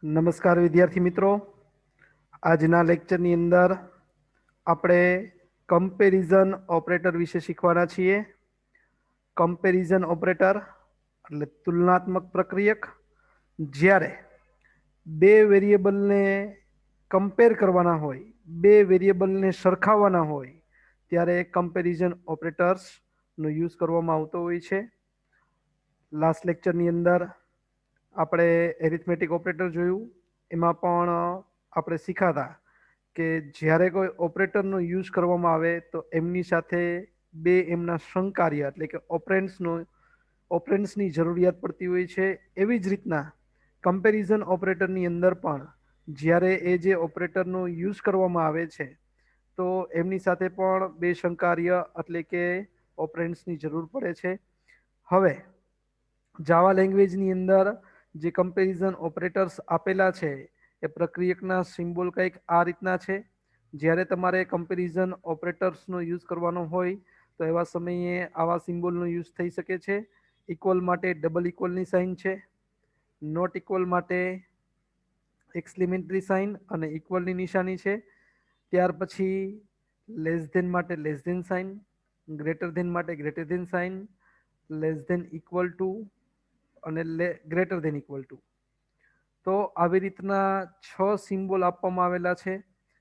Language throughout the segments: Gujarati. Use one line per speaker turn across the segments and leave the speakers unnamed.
નમસ્કાર વિદ્યાર્થી મિત્રો, આજના લેક્ચરની અંદર આપણે કમ્પેરિઝન ઓપરેટર વિશે શીખવાના છીએ. કમ્પેરિઝન ઓપરેટર એટલે તુલનાત્મક પ્રક્રિયક. જ્યારે બે વેરિયેબલને કમ્પેર કરવાના હોય, બે વેરિયેબલને સરખાવવાના હોય, ત્યારે કમ્પેરિઝન ઓપરેટર્સનો યુઝ કરવામાં આવતો હોય છે. લાસ્ટ લેક્ચરની અંદર આપણે એરિથમેટિક ઓપરેટર જોયું. એમાં પણ આપણે શીખાતા કે જ્યારે કોઈ ઓપરેટરનો યુઝ કરવામાં આવે તો એમની સાથે બે એમના સંકાર્ય એટલે કે ઓપરેન્ડ્સની જરૂરિયાત પડતી હોય છે. એવી જ રીતના કમ્પેરિઝન ઓપરેટરની અંદર પણ જ્યારે એ જે ઓપરેટરનો યુઝ કરવામાં આવે છે તો એમની સાથે પણ બે સંકાર્ય એટલે કે ઓપરેન્ડ્સની જરૂર પડે છે. હવે જાવા લેંગ્વેજની અંદર જે કમ્પેરિઝન ઓપરેટર્સ આપેલા છે એ પ્રક્રિયકના સિમ્બોલ કંઈક આ રીતના છે. જ્યારે તમારે કમ્પેરિઝન ઓપરેટર્સનો યુઝ કરવાનો હોય તો એવા સમયે આવા સિમ્બોલનો યુઝ થઈ શકે છે. ઇક્વલ માટે ડબલ ઇક્વલની સાઇન છે, નોટ ઇક્વલ માટે એક્સક્લેમેટરી સાઇન અને ઇક્વલની નિશાની છે. ત્યાર પછી લેસ ધેન માટે less than sign, greater than માટે greater than sign, less than equal to અને ગ્રેટર ધેન ઇક્વલ ટુ. તો આવી રીતના 6 સિમ્બોલ આપવામાં આવેલા છે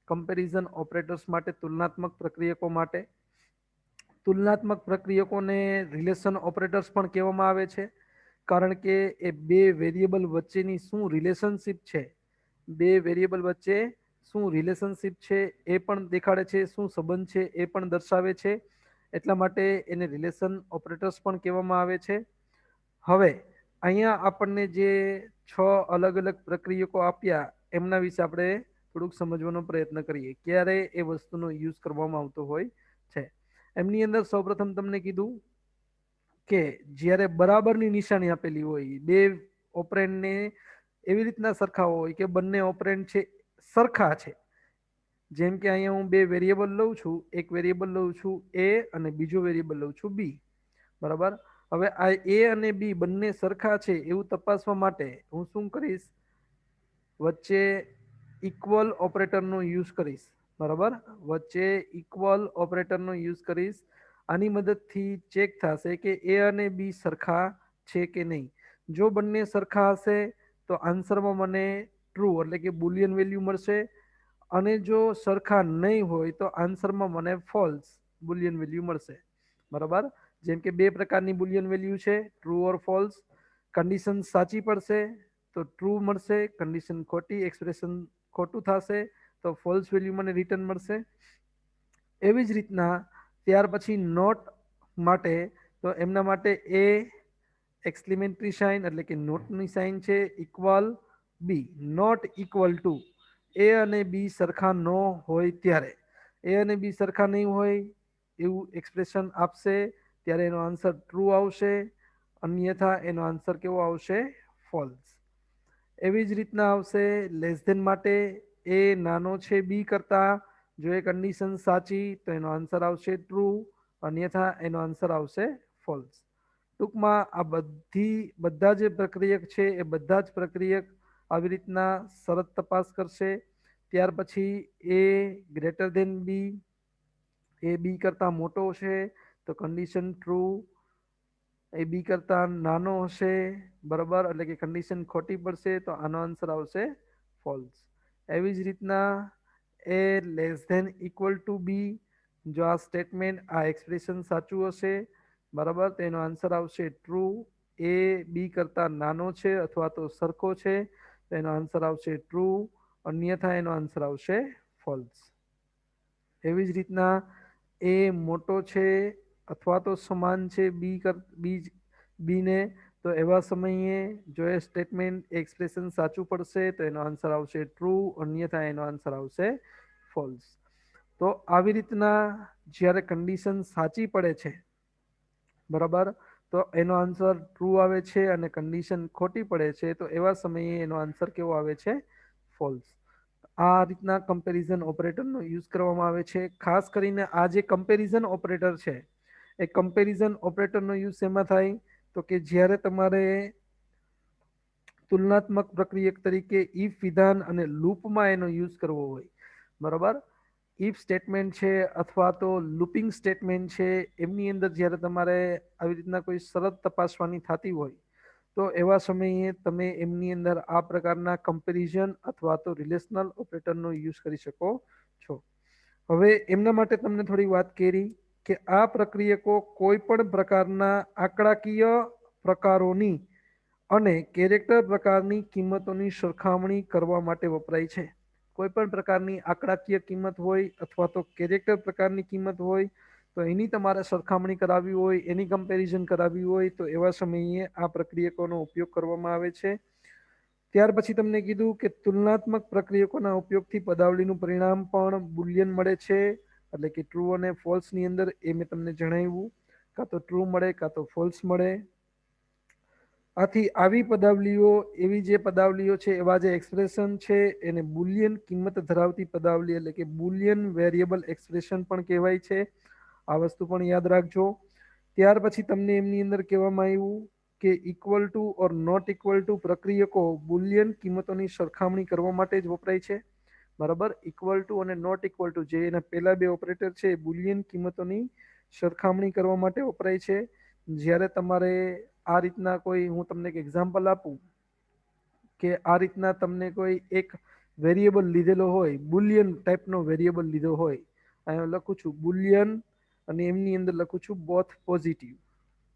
કમ્પેરિઝન ઓપરેટર્સ માટે, તુલનાત્મક પ્રક્રિયકો માટે. તુલનાત્મક પ્રક્રિયકોને રિલેશન ઓપરેટર્સ પણ કહેવામાં આવે છે, કારણ કે એ બે વેરિયેબલ વચ્ચેની શું રિલેશનશિપ છે, બે વેરિયેબલ વચ્ચે શું રિલેશનશિપ છે એ પણ દેખાડે છે, શું સંબંધ છે એ પણ દર્શાવે છે. એટલા માટે એને રિલેશન ઓપરેટર્સ પણ કહેવામાં આવે છે. હવે અહીંયા આપણને જે 6 અલગ અલગ પ્રક્રિયકો આપ્યા એમના વિશે આપણે થોડુંક સમજવાનો પ્રયત્ન કરીએ, ક્યારે એ વસ્તુનો યુઝ કરવામાં આવતો હોય છે. એમની અંદર સૌપ્રથમ તમને કીધું કે જ્યારે બરાબરની નિશાની આપેલી હોય, બે ઓપરેન્ડને એવી રીતના સરખાવો હોય કે બંને ઓપરેન્ડ છે સરખા છે. જેમ કે અહીંયા હું બે વેરિયેબલ લઉં છું, એક વેરિયેબલ લઉં છું એ અને બીજો વેરિયેબલ લઉં છું બી. બરાબર. હવે આ એ અને બી બંને સરખા છે એવું તપાસવા માટે હું શું કરીશ, વચ્ચે ઇક્વલ ઓપરેટરનો યુઝ કરીશ. બરાબર, વચ્ચે ઇક્વલ ઓપરેટરનો યુઝ કરીશ. આની મદદથી ચેક થશે કે એ અને બી સરખા છે કે નહીં. જો બંને સરખા હશે તો આન્સરમાં મને ટ્રુ એટલે કે બુલિયન વેલ્યુ મળશે, અને જો સરખા નહીં હોય તો આન્સરમાં મને ફોલ્સ બુલિયન વેલ્યુ મળશે. બરાબર. જેમ કે બે પ્રકારની બુલિયન વેલ્યુ છે, ટ્રુ ઓર ફોલ્સ. કન્ડિશન સાચી પડશે તો ટ્રુ મળશે, કન્ડિશન ખોટી, એક્સપ્રેશન ખોટું થશે તો ફોલ્સ વેલ્યુ મને રિટર્ન મળશે. એવી જ રીતના ત્યાર પછી નોટ માટે, તો એમના માટે એ એક્સક્લેમેટરી સાઇન એટલે કે નોટની સાઇન છે, equal B, not equal to. A અને બી સરખા ન હોય ત્યારે, એ અને બી સરખા નહીં હોય એવું એક્સપ્રેશન આપશે ત્યારે એનો આન્સર ટ્રુ આવશે, અન્યથા એનો આન્સર કેવો આવશે, ફોલ્સ. એવી જ રીતના આવશે લેસ ધેન માટે, એ નાનો છે બી કરતા, જો એ કન્ડિશન સાચી તો એનો આન્સર આવશે ટ્રુ, અન્યથા એનો આન્સર આવશે ફોલ્સ. ટૂંકમાં આ બધા જે પ્રક્રિયક છે એ બધા જ પ્રક્રિયક આવી રીતના શરત તપાસ કરશે. ત્યાર પછી એ ગ્રેટર ધેન બી, એ બી કરતા મોટો છે તો કન્ડિશન ટ્રુ, એ બી કરતા નાનો હશે, બરાબર, એટલે કે કન્ડિશન ખોટી પડશે તો આનો આન્સર આવશે ફોલ્સ. એવી જ રીતના એ લેસ ધેન ઇક્વલ ટુ બી, જો આ સ્ટેટમેન્ટ આ એક્સપ્રેશન સાચું હશે, બરાબર, તો એનો આન્સર આવશે ટ્રુ. એ બી કરતા નાનો છે અથવા તો સરખો છે તો એનો આન્સર આવશે ટ્રુ, અન્યથા એનો આન્સર આવશે ફોલ્સ. એવી જ રીતના એ મોટો છે અથવા તો સમાન છે બીને, તો એવા સમયે જો એ સ્ટેટમેન્ટ એક્સપ્રેશન સાચું પડશે તો એનો આન્સર આવશે ટ્રુ, અન્યથા એનો આન્સર આવશે ફોલ્સ. તો આવી રીતના જ્યારે કન્ડિશન સાચી પડે છે, બરાબર, તો એનો આન્સર ટ્રુ આવે છે, અને કન્ડિશન ખોટી પડે છે તો એવા સમયે એનો આન્સર કેવો આવે છે, ફોલ્સ. આ રીતના કમ્પેરિઝન ઓપરેટરનો યુઝ કરવામાં આવે છે. ખાસ કરીને આ જે કમ્પેરિઝન ઓપરેટર છે એ કમ્પેરિઝન ઓપરેટરનો યુઝ શેમાં થાય, તો કે જ્યારે તમારે તુલનાત્મક પ્રક્રિયક તરીકે ઇફ વિધાન અને લૂપમાં એનો યુઝ કરવો હોય, બરાબર. ઇફ સ્ટેટમેન્ટ છે અથવા તો લૂપિંગ સ્ટેટમેન્ટ છે, એમની અંદર જ્યારે તમારે આવી રીતના કોઈ શરત તપાસવાની થતી હોય તો એવા સમયે તમે એમની અંદર આ પ્રકારના કમ્પેરિઝન અથવા તો રિલેશનલ ઓપરેટરનો યુઝ કરી શકો છો. હવે એમના માટે તમને થોડી વાત કરી કે આ પ્રક્રિયકો કોઈ પણ પ્રકારના આંકડાકીય પ્રકારોની અને કેરેક્ટર પ્રકારની કિંમતોની સરખામણી કરવા માટે વપરાય છે. કોઈ પણ પ્રકારની આંકડાકીય કિંમત હોય અથવા તો કેરેક્ટર પ્રકારની કિંમત હોય તો એની તમારે સરખામણી કરાવવી હોય, એની કમ્પેરિઝન કરાવવી હોય તો એવા સમયે આ પ્રક્રિયકોનો ઉપયોગ કરવામાં આવે છે. ત્યાર પછી તમને કીધું કે તુલનાત્મક પ્રક્રિયકોના ઉપયોગથી પદાવલીનું પરિણામ પણ બુલિયન મળે છે, એટલે કે ટ્રુ અને ફોલ્સ ની અંદર. એ મેં તમને જણાવ્યું, કાં તો ટ્રુ મળે કાં તો ફોલ્સ મળે. આથી આવી પદાવલીઓ, એવી જે પદાવલીઓ છે, એવા જે એક્સપ્રેશન છે એને બુલિયન કિંમત ધરાવતી પદાવલી એટલે કે બુલિયન વેરિયેબલ એક્સપ્રેશન પણ કહેવાય છે. આ વસ્તુ પણ યાદ રાખજો. ત્યાર પછી તમને એમની અંદર કહેવામાં આવ્યું કે equal to or not equal to પ્રક્રિયકો બુલિયન કિંમતોની સરખામણી કરવા માટે જ વપરાય છે, બરાબર. ઇક્વલ ટુ અને નોટ ઇક્વલ ટુ જે એના પહેલા બે ઓપરેટર છે એ બુલિયન કિંમતોની સરખામણી કરવા માટે વપરાય છે. જ્યારે તમારે આ રીતના કોઈ, હું તમને એક એક્ઝામ્પલ આપું કે આ રીતના તમને કોઈ એક વેરિયેબલ લીધેલો હોય, બુલિયન ટાઈપનો વેરિયેબલ લીધો હોય, અહીંયા લખું છું બુલિયન અને એમની અંદર લખું છું બોથ પોઝિટિવ,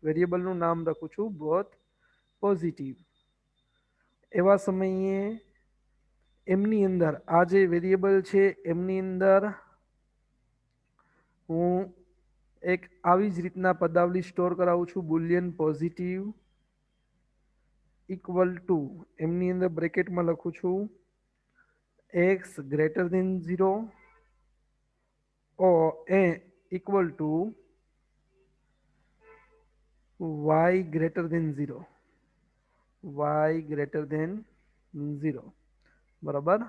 વેરિયેબલનું નામ લખું છું બોથ પોઝિટિવ. એવા સમયે એમની અંદર આ જે વેરિયેબલ છે એમની અંદર હું એક આવી જ રીતના પદાવલી સ્ટોર કરાવું છું, બુલિયન પોઝિટિવ ઇક્વલ ટુ, એમની અંદર બ્રેકેટમાં લખું છું એક્સ ગ્રેટર દેન 0 ઓ એ equal to Y greater than 0, Y greater than 0, બરાબર.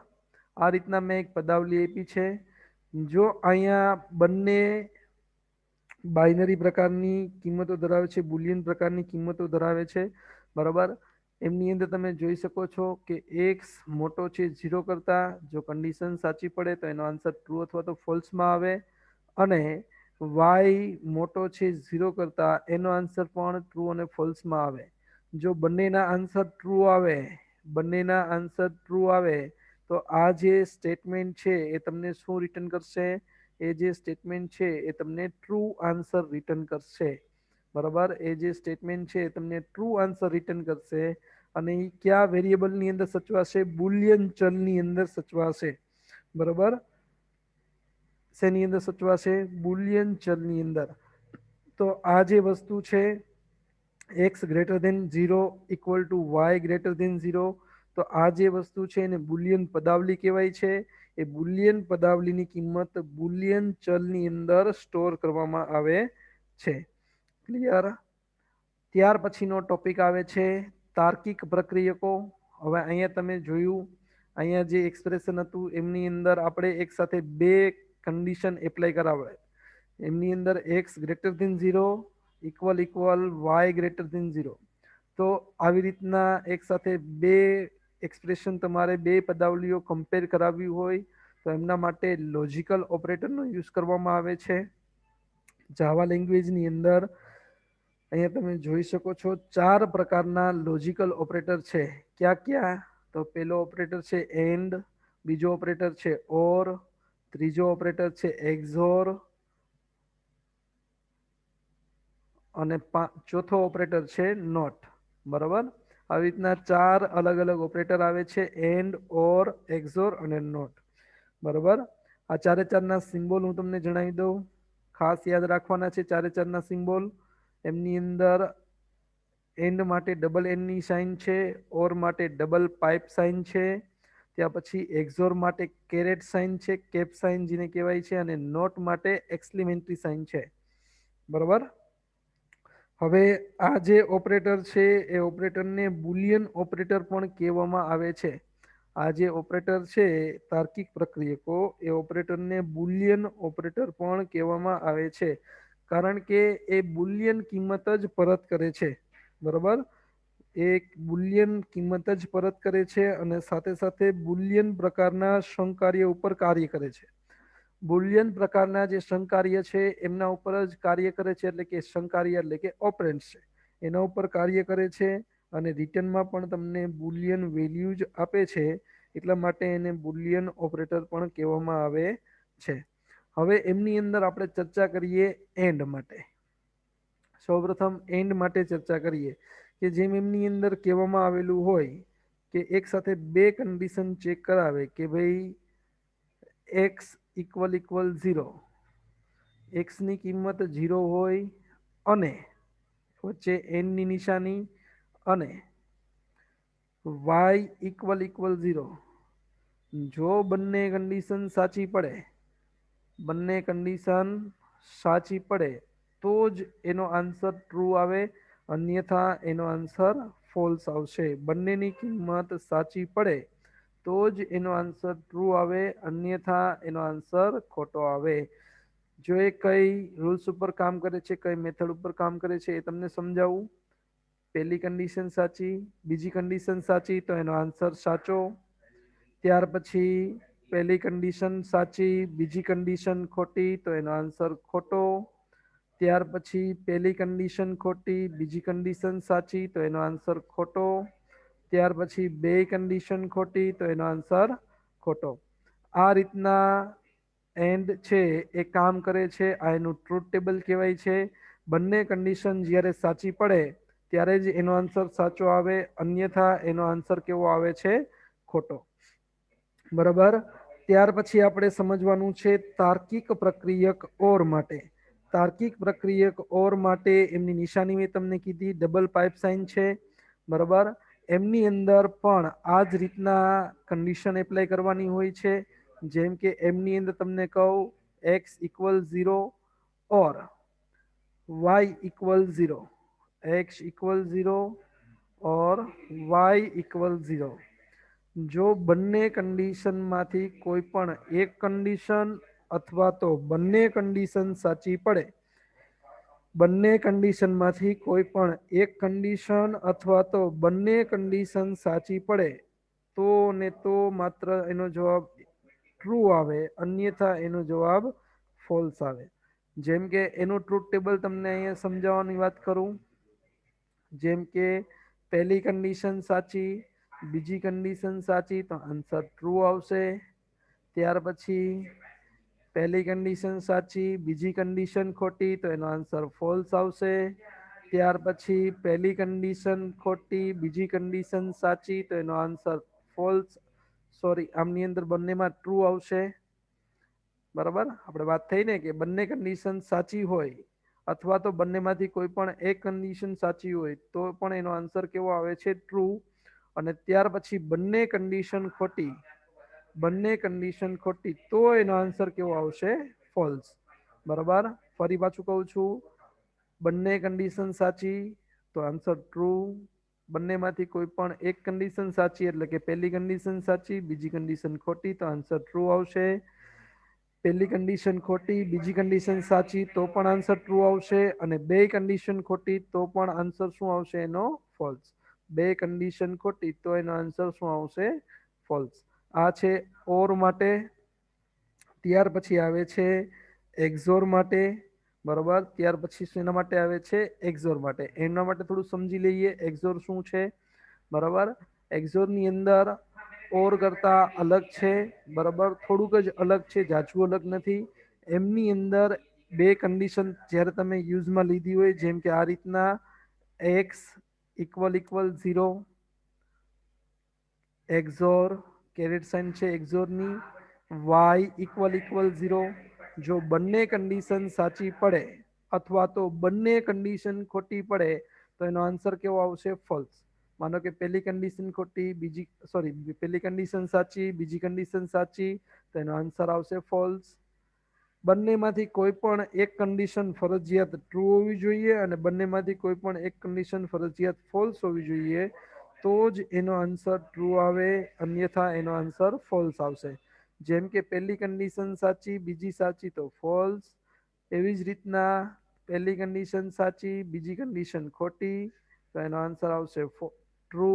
આ રીતના મેં એક પદાવલી આપી છે. જો અહીંયા બંને બાઇનરી પ્રકારની કિંમતો ધરાવે છે, બુલિયન પ્રકારની કિંમતો ધરાવે છે, બરાબર. એમની અંદર તમે જોઈ શકો છો કે એક્સ મોટો છે 0 કરતા, જો કન્ડિશન સાચી પડે તો એનો આન્સર ટ્રુ અથવા તો ફોલ્સમાં આવે, અને વાય મોટો છે 0 કરતા, એનો આન્સર પણ ટ્રુ અને ફોલ્સમાં આવે. જો બંનેના આન્સર ટ્રુ આવે, બંનેના આન્સર ટ્રુ આવે તો આ જે સ્ટેટમેન્ટ છે એ તમને શું રિટર્ન કરશે? એ જે સ્ટેટમેન્ટ છે એ તમને ટ્રુ આન્સર રિટર્ન કરશે, બરાબર. એ જે સ્ટેટમેન્ટ છે એ તમને ટ્રુ આન્સર રિટર્ન કરશે. અને એ કયા વેરિયેબલની અંદર સચવાશે? બુલિયન ચલની અંદર સચવાશે, બરાબર. શેની અંદર સચવાશે? બુલિયન ચલની અંદર. તો આ જે વસ્તુ છે X greater than 0 equal to Y greater than 0, તો આ જે વસ્તુ છે એને બુલિયન પદાવલી કહેવાય છે. એ બુલિયન પદાવલીની કિંમત બુલિયન ચલની અંદર સ્ટોર કરવામાં આવે છે. ક્લિયર? ત્યાર પછીનો ટોપિક આવે છે તાર્કિક પ્રક્રિયકો. હવે અહીંયા તમે જોયું, અહીંયા જે એક્સપ્રેશન હતું એમની અંદર આપણે એક સાથે બે કન્ડિશન એપ્લાય કરાવે. એમની અંદર X greater than 0 equal equal Y greater than 0. તો આવી રીતના એક સાથે બે એક્સપ્રેશન, તમારે બે પદાવલીઓ કમ્પેર કરાવવી હોય તો એમના માટે લોજિકલ ઓપરેટરનો યુઝ કરવામાં આવે છે. જાવા લેંગ્વેજની અંદર અહીંયા તમે જોઈ શકો છો 4 પ્રકારના લોજિકલ ઓપરેટર છે. ક્યાં ક્યાં? તો પહેલો ઓપરેટર છે એન્ડ, બીજો ઓપરેટર છે ઓર, ત્રીજો ઓપરેટર છે એક્ઝોર, અને ચોથો ઓપરેટર છે નોટ, બરાબર. આવી રીતના 4 અલગ અલગ ઓપરેટર આવે છે, એન્ડ, ઓર, એક્ઝોર અને નોટ, બરાબર. આ ચારે ચારના સિમ્બોલ હું તમને જણાવી દઉં, ખાસ યાદ રાખવાના છે ચારે ચારના સિમ્બોલ. એમની અંદર એન્ડ માટે ડબલ એનની સાઇન છે, ઓર માટે ડબલ પાઇપ સાઇન છે, ત્યાં પછી એક્ઝોર માટે કેરેટ સાઇન છે, કેપ સાઇન જેને કહેવાય છે, અને નોટ માટે એક્સક્લેમેટરી સાઇન છે, બરાબર. હવે આ જે ઓપરેટર છે એ ઓપરેટરને બુલિયન ઓપરેટર પણ કહેવામાં આવે છે. આ જે ઓપરેટર છે તાર્કિક પ્રક્રિયકો, એ ઓપરેટરને બુલિયન ઓપરેટર પણ કહેવામાં આવે છે, કારણ કે એ બુલિયન કિંમત જ પરત કરે છે, બરાબર. એક બુલિયન કિંમત જ પરત કરે છે અને સાથે સાથે બુલિયન પ્રકારના સંકાર્ય ઉપર કાર્ય કરે છે. બુલિયન પ્રકારના જે સંકાર્ય છે એમના ઉપર જ કાર્ય કરે છે, એટલે કે સંકાર્ય એટલે કે ઓપરેન્ડ છે એના ઉપર કાર્ય કરે છે અને રિટર્નમાં પણ તમને બુલિયન વેલ્યુ જ આપે છે, એટલા માટે એને બુલિયન ઓપરેટર પણ કહેવામાં આવે છે. હવે એમની અંદર આપણે ચર્ચા કરીએ એન્ડ માટે. સૌપ્રથમ એન્ડ માટે ચર્ચા કરીએ કે જેમ એમની અંદર કહેવામાં આવેલું હોય કે એક સાથે બે કન્ડિશન ચેક કરાવે કે ભાઈ એક્સ ઇક્વલ ઇક્વલ 0, એક્સની કિંમત 0 હોય અને વચ્ચે એનની નિશાની અને વાય ઇક્વલ ઇક્વલ 0. જો બંને કન્ડિશન સાચી પડે, બંને કન્ડિશન સાચી પડે તો જ એનો આન્સર ટ્રુ આવે, અન્યથા એનો આન્સર ફોલ્સ આવશે. બંનેની કિંમત સાચી પડે તો જ એનો આન્સર ટ્રુ આવે, અન્યથા એનો આન્સર ખોટો આવે. જો એ કઈ રૂલ્સ ઉપર કામ કરે છે, કઈ મેથડ ઉપર કામ કરે છે એ તમને સમજાવું. પહેલી કન્ડિશન સાચી, બીજી કન્ડિશન સાચી તો એનો આન્સર સાચો. ત્યાર પછી પહેલી કન્ડિશન સાચી, બીજી કન્ડિશન ખોટી તો એનો આન્સર ખોટો. ત્યાર પછી પહેલી કન્ડિશન ખોટી, બીજી કન્ડિશન સાચી તો એનો આન્સર ખોટો. ત્યાર પછી બે કન્ડિશન ખોટી તો એનો આન્સર ખોટો. આ રીતના એન્ડ છે એ કામ કરે છે. આ એનું ટ્રુથ ટેબલ કહેવાય છે. બંને કન્ડિશન જ્યારે સાચી પડે ત્યારે જ એનો આન્સર સાચો આવે, અન્યથા એનો આન્સર કેવો આવે છે? ખોટો. બરાબર. ત્યાર પછી આપણે સમજવાનું છે તાર્કિક પ્રક્રિયક ઓર માટે. તાર્કિક પ્રક્રિયક ઓર માટે એમની નિશાની મેં તમને કીધી ડબલ પાઇપ સાઇન છે. બરાબર. એમની અંદર પણ આ જ રીતના કન્ડિશન એપ્લાય કરવાની હોય છે. જેમ કે એમની અંદર તમને કહું એક્સ ઇક્વલ 0 ઓર વાય ઇક્વલ 0, એક્સ ઇક્વલ 0 ઓર વાય ઇક્વલ 0. જો બંને કન્ડિશનમાંથી કોઈ પણ એક કન્ડિશન અથવા તો બંને કન્ડિશન સાચી પડે, બંને કન્ડિશનમાંથી કોઈ પણ એક કન્ડિશન અથવા તો બંને કન્ડિશન સાચી પડે તો ને તો માત્ર એનો જવાબ ટ્રુ આવે, અન્યથા એનો જવાબ ફોલ્સ આવે. જેમ કે એનું ટ્રુથ ટેબલ તમને અહીંયા સમજાવવાની વાત કરું. જેમ કે પહેલી કન્ડિશન સાચી, બીજી કન્ડિશન સાચી તો આન્સર ટ્રુ આવશે. ત્યાર પછી પહેલી કન્ડિશન સાચી, બીજી કન્ડિશન ખોટી તો એનો આન્સર ફોલ્સ આવશે. ત્યાર પછી પહેલી કન્ડિશન ખોટી, બીજી કન્ડિશન સાચી તો એનો આન્સર ફોલ્સ, સોરી આમની અંદર બંનેમાં ટ્રુ આવશે. બરાબર. આપણે વાત થઈ ને કે બંને કન્ડિશન સાચી હોય અથવા તો બંનેમાંથી કોઈ પણ એક કન્ડિશન સાચી હોય તો પણ એનો આન્સર કેવો આવે છે? ટ્રુ. અને ત્યાર પછી બંને કન્ડિશન ખોટી, બંને કન્ડિશન ખોટી તો એનો આન્સર કેવો આવશે? ફોલ્સ. બરાબર. ફરી પાછું કહું છું, બંને કન્ડિશન સાચી તો આન્સર ટ્રુ, બંનેમાંથી કોઈ પણ એક કન્ડિશન સાચી એટલે કે પહેલી કન્ડિશન સાચી, બીજી કન્ડિશન ખોટી તો આન્સર ટ્રુ આવશે. પહેલી કન્ડિશન ખોટી, બીજી કન્ડિશન સાચી તો પણ આન્સર ટ્રુ આવશે, અને બે કન્ડિશન ખોટી તો પણ આન્સર શું આવશે? એનો ફોલ્સ. બે કન્ડિશન ખોટી તો એનો આન્સર શું આવશે? ફોલ્સ. આ છે ઓર માટે. ત્યાર પછી આવે છે એક્ઝોર માટે. બરોબર. ત્યાર પછી એના માટે આવે છે એક્ઝોર માટે. એના માટે થોડું સમજી લઈએ એક્ઝોર શું છે. બરાબર. એક્ઝોરની અંદર ઓર કરતા અલગ છે. બરાબર. થોડુંક જ અલગ છે, જાજુ અલગ નથી. એમની અંદર બે કન્ડિશન જ્યારે તમે યુઝમાં લીધી હોય, જેમ કે આ રીતના X equal equal 0, XOR caret sign છે એક્ઝોરની, વાય ઇક્વલ ઇક્વલ 0. જો બંને કન્ડિશન સાચી પડે અથવા તો બંને કન્ડિશન ખોટી પડે તો એનો આન્સર કેવો આવશે? ફોલ્સ. માનો કે પહેલી કન્ડિશન ખોટી, બીજી સોરી પહેલી કન્ડિશન સાચી, બીજી કન્ડિશન સાચી તો એનો આન્સર આવશે ફોલ્સ. બંનેમાંથી કોઈ પણ એક કન્ડિશન ફરજિયાત ટ્રુ હોવી જોઈએ અને બંનેમાંથી કોઈ પણ એક કન્ડિશન ફરજિયાત ફોલ્સ હોવી જોઈએ તો જ એનો આન્સર ટ્રુ આવે, અન્યથા એનો આન્સર ફોલ્સ આવશે. જેમ કે પહેલી કન્ડિશન સાચી, બીજી સાચી તો ફોલ્સ. એવી જ રીતના પહેલી કન્ડિશન સાચી, બીજી કન્ડિશન ખોટી તો એનો આન્સર આવશે ટ્રુ.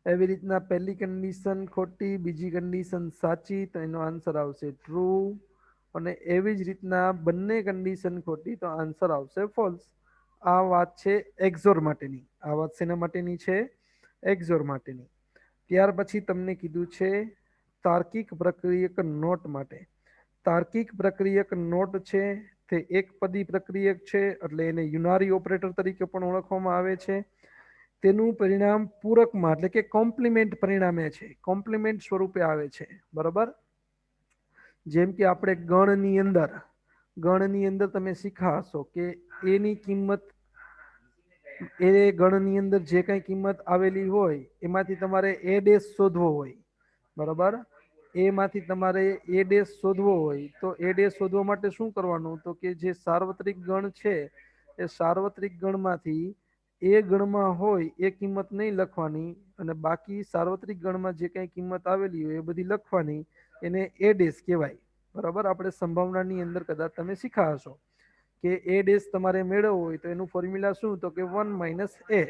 એવી રીતના પહેલી કન્ડિશન ખોટી, બીજી કન્ડિશન સાચી, તો એનો આન્સર આવશે ટ્રુ. અને એવી જ રીતના બંને કન્ડિશન ખોટી, તો આન્સર આવશે ફોલ્સ. આ વાત છે એક્ઝોર માટેની. આ વાત શેના માટેની છે? એક્ઝોર માટેની. ત્યાર પછી તમને કીધું છે તાર્કિક પ્રક્રિયક નોટ માટે. તાર્કિક પ્રક્રિયક નોટ છે તે એક પદી પ્રક્રિયક છે, એટલે એને યુનારી ઓપરેટર તરીકે પણ ઓળખવામાં આવે છે. તેનું પરિણામ પૂરકમાં એટલે કે કોમ્પ્લિમેન્ટ પરિણામે છે, કોમ્પ્લિમેન્ટ સ્વરૂપે આવે છે. બરોબર. જેમ કે આપણે ગણની અંદર તમે શીખા હશો કે એની કિંમત, એ ગણની અંદર જે કઈ કિંમત આવેલી હોય એમાંથી તમારે એ ડેશ શોધવો હોય. બરોબર. એમાંથી તમારે એ ડેશ શોધવો હોય, તો એ ડેશ શોધવા માટે શું કરવાનું? તો કે જે સાર્વત્રિક ગણ છે એ સાર્વત્રિક ગણમાંથી એ ગણમાં હોય એ કિંમત નહીં લખવાની, અને બાકી સાર્વત્રિક ગણમાં જે કઈ કિંમત આવેલી હોય એ બધી લખવાની. એને એ ડેશ કહેવાય. બરાબર. આપણે સંભાવનાની અંદર કદાચ તમે શીખા હશો કે એ ડેશ તમારે મેળવવો હોય તો એનું ફોર્મ્યુલા શું? તો કે 1 - a,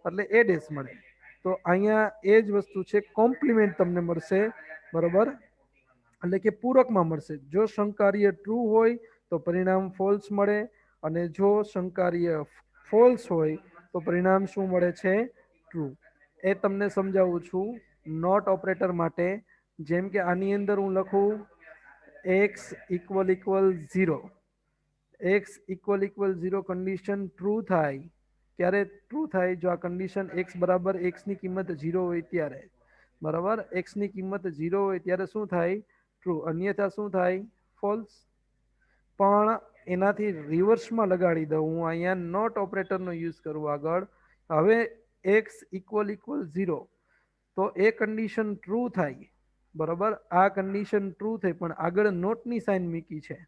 એટલે એ ડેશ મળે. તો અહીંયા એ જ વસ્તુ છે, કોમ્પ્લિમેન્ટ તમને મળશે. બરોબર. એટલે કે પૂરકમાં મળશે. જો શંકાર્ય ટ્રુ હોય તો પરિણામ ફોલ્સ મળે, અને જો શંકાર્ય ફોલ્સ હોય તો પરિણામ શું મળે છે? ટ્રુ. એ તમને સમજાવું છું નોટ ઓપરેટર માટે. જેમ કે આની અંદર હું લખું x = 0. x = 0 કન્ડિશન ટ્રુ થાય. ક્યારે ટ્રુ થાય? જો આ કન્ડિશન x બરાબર x ની કિંમત 0 હોય ત્યારે. બરાબર. x ની કિંમત 0 હોય ત્યારે શું થાય? ટ્રુ. અન્યથા શું થાય? ફોલ્સ. પણ એનાથી રિવર્સમાં લગાડી દઉં, હું અહીંયા નોટ ઓપરેટરનો યુઝ કરું આગળ. હવે x = 0, તો એ કન્ડિશન ટ્રુ થાય. બરોબર. આ કન્ડિશન ટ્રુ થઈ, પણ આગળ નોટની સાઇન મૂકી છે.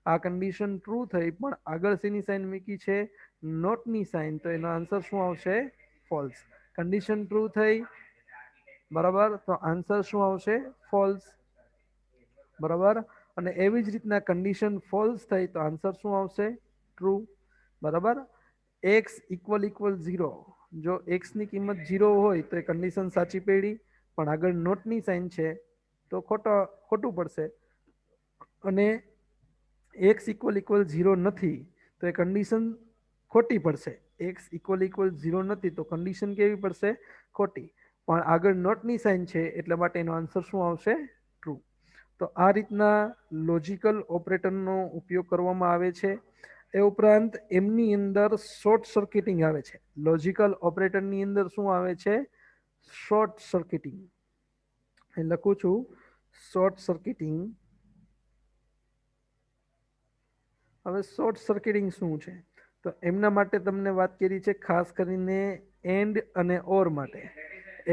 આ કન્ડિશન ટ્રુ થઈ, પણ આગળ શેની સાઇન મૂકી છે? નોટની સાઇન. તો એનો આન્સર શું આવશે? ફોલ્સ. કન્ડિશન ટ્રુ થઈ. બરાબર. તો આન્સર શું આવશે? ફોલ્સ. બરાબર. અને એવી જ રીતના કન્ડિશન ફોલ્સ થઈ તો આન્સર શું આવશે? ટ્રુ. બરાબર. x = 0, જો x ની કિંમત 0 હોય તો એ કન્ડિશન સાચી પડી, પણ આગળ નોટની સાઇન છે તો ખોટું પડશે. અને x = 0 નથી તો એ કન્ડિશન ખોટી પડશે. x = 0 નથી તો કન્ડિશન કેવી પડશે? ખોટી. પણ આગળ નોટની સાઇન છે એટલા માટે એનો આન્સર શું આવશે? ટ્રુ. તો આ રીતના લોજિકલ ઓપરેટરનો ઉપયોગ કરવામાં આવે છે. એ ઉપરાંત એમની અંદર શોર્ટ સર્કિટિંગ આવે છે. લોજિકલ ઓપરેટરની અંદર શું આવે છે? Short circuiting. એ લખું છું શોર્ટ સર્કિટિંગ. હવે શોર્ટ સર્કિટિંગ શું છે? તો એમના માટે તમને વાત કરી છે ખાસ કરીને એન્ડ અને ઓર માટે.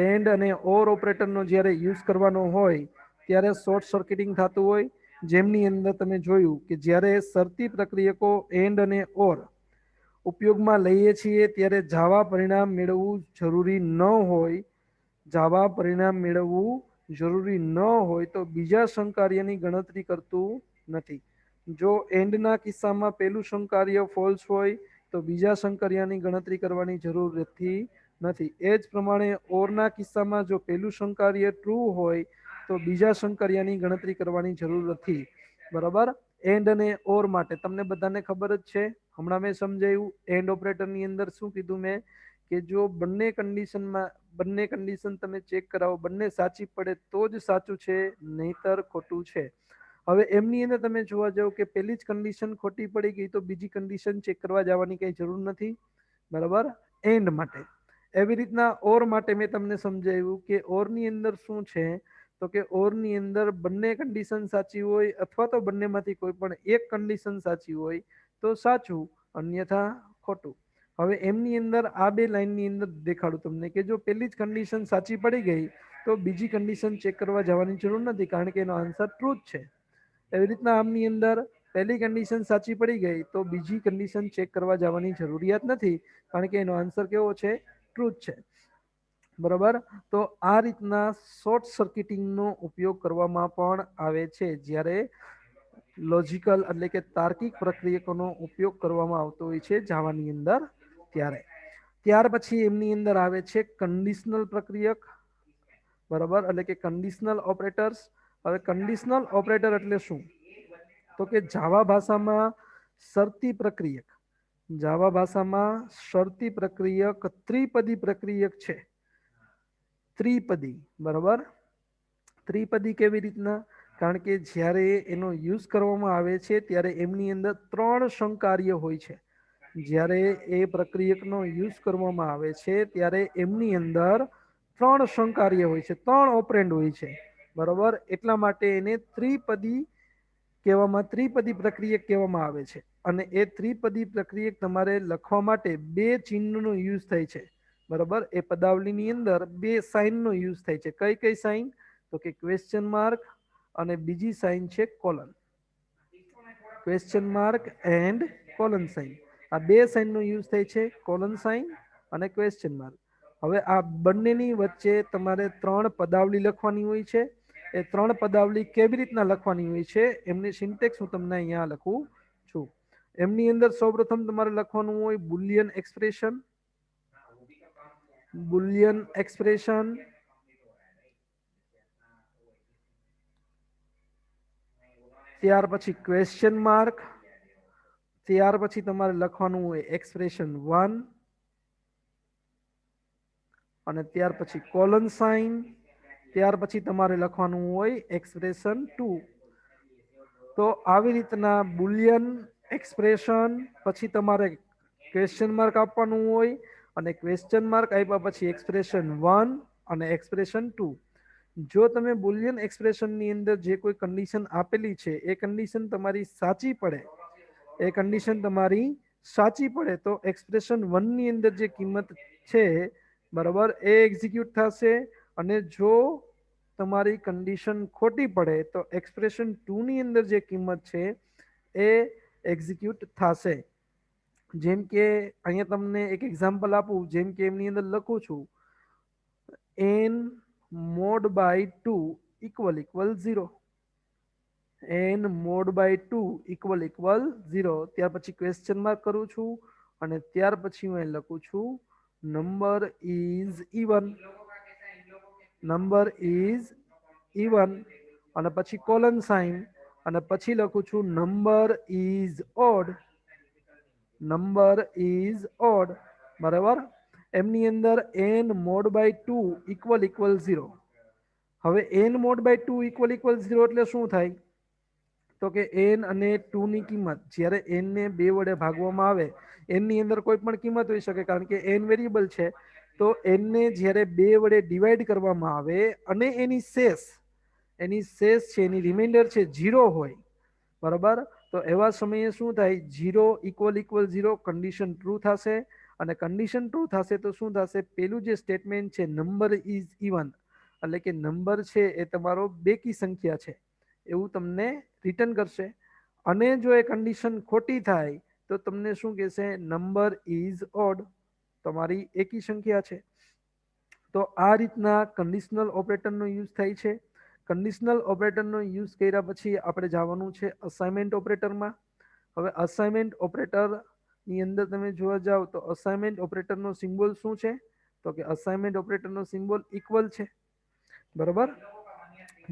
એન્ડ અને ઓર ઓપરેટરનો જ્યારે યુઝ કરવાનો હોય ત્યારે શોર્ટ સર્કિટિંગ થતું હોય. જેમની અંદર તમે જોયું કે જ્યારે શરતી પ્રક્રિયકો એન્ડ અને ઓર ઉપયોગમાં લઈએ છીએ ત્યારે જાવા પરિણામ મેળવવું જરૂરી ન હોય. જાવા પરિણામ મેળવવું જરૂરી ન હોય તો બીજા શંકાર્યની ગણતરી કરતું નથી. જો એન્ડના કિસ્સામાં પહેલું શંકાર્ય ફોલ્સ હોય તો બીજા શંકાર્યની ગણતરી કરવાની જરૂર રહેતી નથી. એ જ પ્રમાણે ઓરના કિસ્સામાં જો પહેલું શંકાર્ય ટ્રુ હોય તો બીજા શંકાર્યની ગણતરી કરવાની જરૂર નથી. બરાબર. એન્ડ અને ઓર માટે તમને બધાને ખબર જ છે. હમણાં મેં સમજાવ્યું એન્ડ ઓપરેટરની અંદર શું કીધું મેં કે જો બંને કન્ડિશન તમે ચેક કરાવો, બંને સાચી પડે તો જ સાચું છે, નહીતર ખોટું છે. હવે એમની અંદર તમે જોવા જાવ કે પહેલી જ કન્ડિશન ખોટી પડી ગઈ તો બીજી કન્ડિશન ચેક કરવા જવાની કઈ જરૂર નથી. બરાબર. એન્ડ માટે. એવી રીતના ઓર માટે મેં તમને સમજાવ્યું કે ઓરની અંદર શું છે, તો કે ઓરની અંદર બંને કન્ડિશન સાચી હોય અથવા તો બંનેમાંથી કોઈ પણ એક કન્ડિશન સાચી હોય તો સાચું, અન્યથા ખોટું. હવે એમની અંદર આ બે લાઈનની અંદર દેખાડું તમને કે જો પહેલી જ કન્ડિશન સાચી પડી ગઈ તો બીજી કન્ડિશન ચેક કરવા જવાની જરૂર નથી, કારણ કે એનો આન્સર ટ્રુ જ છે. એવી રીતના આમની અંદર પહેલી કન્ડિશન સાચી પડી ગઈ તો બીજી કન્ડિશન ચેક કરવા જવાની જરૂરિયાત નથી, કારણ કે એનો આન્સર કેવો છે? ટ્રુ જ છે. બરાબર. તો આ રીતના શોર્ટ સર્કિટિંગનો ઉપયોગ કરવામાં પણ આવે છે જ્યારે લોજિકલ એટલે કે તાર્કિક પ્રક્રિયકોનો ઉપયોગ કરવામાં આવતો હોય છે જાવાની અંદર ત્યારે. ત્યાર પછી એમની અંદર આવે છે કંડિશનલ પ્રક્રિયક, બરાબર, એટલે કે કંડિશનલ ઓપરેટર્સ. હવે કંડિશનલ ઓપરેટર એટલે શું? તો કે જાવા ભાષામાં શરતી પ્રક્રિયક, જાવા ભાષામાં શરતી પ્રક્રિયક ત્રિપદી પ્રક્રિયક છે. ત્રિપદી, બરાબર. ત્રિપદી કેવી રીતના? કારણ કે જ્યારે એનો યુઝ કરવામાં આવે છે ત્યારે એમની અંદર 3 સંકાર્ય હોય છે. જ્યારે એ પ્રક્રિયકનો યુઝ કરવામાં આવે છે ત્યારે એમની અંદર 3 સંકાર્ય હોય છે, 3 ઓપરેન્ડ હોય છે, બરાબર. એટલા માટે એને ત્રિપદી કહેવામાં, ત્રિપદી પ્રક્રિયક કહેવામાં આવે છે. અને એ ત્રિપદી પ્રક્રિયક તમારે લખવા માટે 2 ચિહ્નનો યુઝ થાય છે, બરાબર. એ પદાવલીની અંદર 2 સાઇનનો યુઝ થાય છે. કઈ કઈ સાઇન? તો કે ક્વેશ્ચન માર્ક અને બીજી સાઇન છે colon. Question mark and colon sign, આ 2 સાઇનનો યુઝ થાય છે, કોલન સાઇન અને ક્વેશ્ચન માર્ક. હવે આ બંનેની વચ્ચે તમારે 3 પદાવલી લખવાની હોય છે. એ 3 પદાવલી કેવી રીતના લખવાની હોય છે એમની સિન્ટેક્સ હું તમને અહીંયા લખું છું. એમની અંદર સૌપ્રથમ તમારે લખવાનું હોય બુલિયન એક્સપ્રેશન, બુલિયન એક્સપ્રેશન, ત્યાર પછી ક્વેશ્ચન માર્ક, ત્યાર પછી તમારે લખવાનું હોય એક્સપ્રેશન 1, અને ત્યાર પછી કોલન સાઇન, ત્યાર પછી તમારે લખવાનું હોય એક્સપ્રેશન 2. તો આવી રીતના બુલિયન એક્સપ્રેશન પછી તમારે ક્વેશ્ચન માર્ક આપવાનું હોય, અને ક્વેશ્ચન માર્ક આપ્યા પછી એક્સપ્રેશન 1 અને એક્સપ્રેશન 2. જો તમે બુલિયન એક્સપ્રેશનની અંદર જે કોઈ કન્ડિશન આપેલી છે એ કન્ડિશન તમારી સાચી પડે, એ કન્ડિશન તમારી સાચી પડે તો એક્સપ્રેશન 1 ની અંદર જે કિંમત છે, બરાબર, એ એક્ઝિક્યુટ થશે. અને જો તમારી કન્ડિશન ખોટી પડે તો એક્સપ્રેશન 2 ની અંદર જે કિંમત છે એ એક્ઝિક્યુટ થશે. જેમ કે અહીંયા તમને એક એક્ઝામ્પલ આપું, જેમ કે એમની અંદર લખું છું n mod by 2 equal 0, n mod by 2 equal 0. ત્યાર પછી ક્વેશ્ચન માર્ક કરું છું અને ત્યાર પછી હું લખું છું number is even, number is even, અને પછી કોલન સાઇન, અને પછી લખું છું number is odd, number is odd, બરાબર. એમની અંદર n mod by 2 equal 0. હવે n mod by 2 equal 0 એટલે શું થાય? તો કે n અને 2 ની કિંમત જ્યારે n ને 2 વડે ભાગવામાં આવે, n ની અંદર કોઈ પણ કિંમત હોઈ શકે કારણ કે n વેરિયેબલ છે, તો n ને જ્યારે 2 વડે ડિવાઈડ કરવામાં આવે અને એની શેષ, એની શેષ છે, એની રિમાઇન્ડર છે 0 હોય, બરાબર. તો એવા સમયે શું થાય? 0 equal 0 કન્ડિશન ટ્રુ થશે, અને કન્ડિશન ટ્રુ થશે તો શું થશે? પેલું જે સ્ટેટમેન્ટ છે નંબર ઇઝ ઇવન, એટલે કે નંબર છે એ તમારો બેકી સંખ્યા છે એવું તમને રિટર્ન કરશે. અને જો એ કન્ડિશન ખોટી થાય તો તમને શું કહેશે? નંબર ઇઝ ઓડ, તમારી એકી સંખ્યા છે. તો આ રીતના કન્ડિશનલ ઓપરેટરનો યુઝ થાય છે. કન્ડિશનલ ઓપરેટરનો યુઝ કર્યા પછી આપણે જવાનું છે અસાઇનમેન્ટ ઓપરેટરમાં. હવે અસાઇનમેન્ટ ઓપરેટરની અંદર તમે જોવા જાવ તો અસાઇનમેન્ટ ઓપરેટરનો સિમ્બોલ શું છે? તો કે અસાઇનમેન્ટ ઓપરેટરનો સિમ્બોલ ઇક્વલ છે, બરાબર.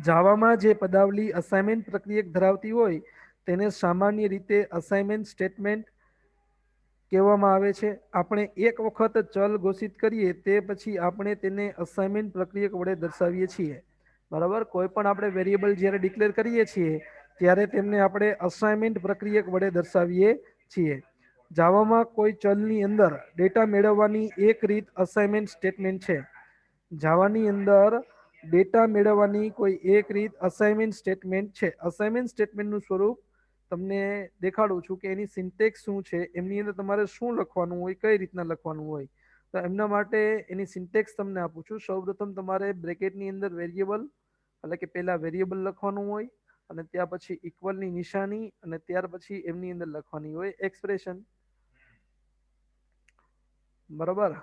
જાવામાં જે પદાવલી અસાઇનમેન્ટ પ્રક્રિયક ધરાવતી હોય તેને સામાન્ય રીતે અસાઇનમેન્ટ સ્ટેટમેન્ટ કહેવામાં આવે છે. આપણે એક વખત ચલ ઘોષિત કરીએ તે પછી આપણે તેને અસાઇનમેન્ટ પ્રક્રિયક વડે દર્શાવીએ છીએ, બરાબર. કોઈ પણ આપણે વેરિયેબલ જ્યારે ડિક્લેર કરીએ છીએ ત્યારે તેમને આપણે અસાઇનમેન્ટ પ્રક્રિયક વડે દર્શાવીએ છીએ. જાવામાં કોઈ ચલની અંદર ડેટા મેળવવાની એક રીત અસાઇનમેન્ટ સ્ટેટમેન્ટ છે. જાવાની અંદર ડેટા મેળવવાની કોઈ એક રીત અસાઇનમેન્ટ સ્ટેટમેન્ટ છે. અસાઇનમેન્ટ સ્ટેટમેન્ટનું સ્વરૂપ તમને દેખાડું છું કે એની સિન્ટેક્સ શું છે, એમની અંદર તમારે શું લખવાનું હોય, કઈ રીતના લખવાનું હોય. તો એમના માટે એની સિન્ટેક્સ તમને આપું છું. સૌપ્રથમ તમારે બ્રેકેટની અંદર વેરિયેબલ, એટલે કે પહેલા વેરિયેબલ લખવાનું હોય, અને ત્યાર પછી ઇક્વલની નિશાની, અને ત્યાર પછી એમની અંદર લખવાની હોય એક્સપ્રેશન, બરાબર.